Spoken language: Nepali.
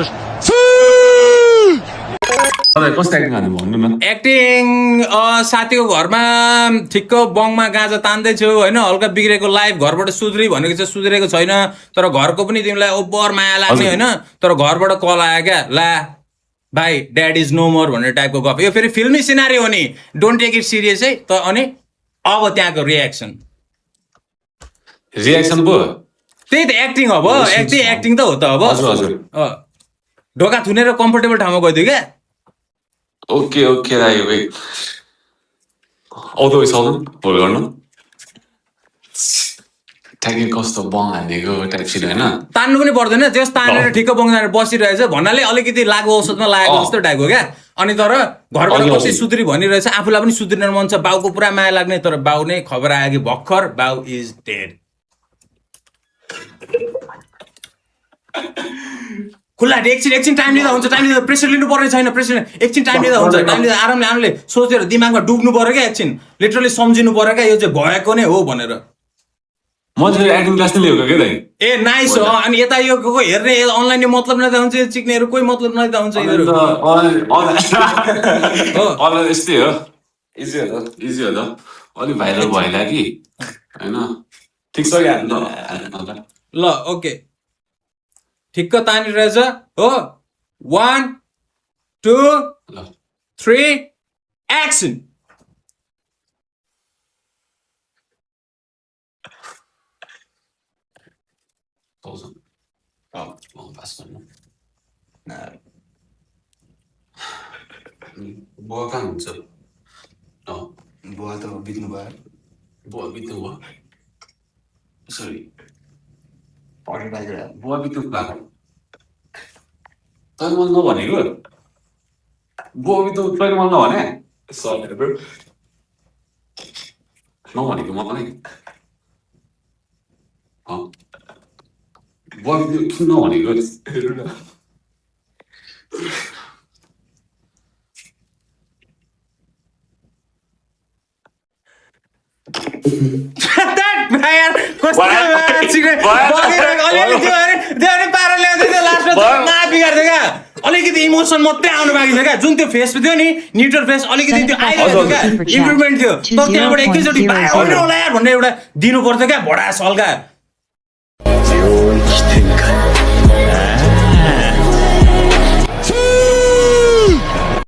कस्तो एक्टिङ गर्नु भन्नु न एक्टिङ साथीको घरमा ठिक्क बङमा गाँजा तान्दैछु होइन हल्का बिग्रेको लाइफ घरबाट सुध्री भनेको चाहिँ सुध्रेको छैन तर घरको पनि तिमीलाई ओभर माया लाग्ने होइन तर घरबाट कल आयो क्या ला भाइ ड्याड इज नो मोर भन्ने टाइपको गफ यो फेरि फिल्मी सिनारी हो नि डोन्ट टेक इट सिरियस है त अनि अब त्यहाँको रियाक्सन पो त्यही त एक्टिङ अब एक्टिङ त हो त अब हजुर हजुर ढोका थुनेर कम्फर्टेबल ठाउँमा गइदियो क्या ओके दाइ वेट आउँदो आउनु होल्ड गर्नु ठ्याक्कै कस्तो बङ हानेको टाइप सिन होइन तान्नु पनि पर्दैन त्यस तानेर ठिक्क बङ्गाएर बसिरहेछ भन्नाले अलिकति लागु औषधमा लागेको जस्तो टाइपको क्या अनि तर घरबाट कति सुध्री भनिरहेछ आफूलाई पनि सुध्रिन मन छ बाउको पुरा माया लाग्ने तर बाउ नै खबर आयो कि भर्खर बाउ इज डेड खुल्ला एकछिन टाइम लिँदा हुन्छ प्रेसर लिनु पर्ने छैन प्रेसर एकछिन टाइम लिँदा हुन्छ टाइम लिँदा आरामले सोचेर दिमागमा डुब्नु पर्यो क्या एकछिन लिटरली सम्झिनु पर्यो क्या यो चाहिँ भएको नै हो भनेर मैले एक्टिङ क्लास नै लिएको क्या दाइ ए नाइस हो अनि यता यो हेर्ने अनलाइन मतलब नै त हुन्छ चिक्नेहरू कोही मतलब नै त हुन्छ यिनीहरू यस्तै हो इजी हो त अलिक भाइरल भइला कि होइन ठिक छ ल ओके ठिक्क तानी रहेछ हो 1 2 3 एक्सन बुवा कहाँ हुन्छ बुवा त बित्नु भयो बुवा बित्नु भयो सरी पढेर बुवा बित्नु भएको तैँले मैले नभनेको बुवा बित्नु तैँले मैले नभने सरी नभनेको मलाई बुवा बित्नु किन नभनेको हेर्नु न अलिकति इमोसन मात्रै आउनु बाँकी थियो क्या जुन त्यो फेस थियो नि न्युट्रल फेस अलिकति त्यो आइरहेको थियो क्या इम्प्रुभमेन्ट थियो तर त्यहाँबाट एकैचोटि होला यार भनेर एउटा दिनु पर्थ्यो क्या भडास हल्का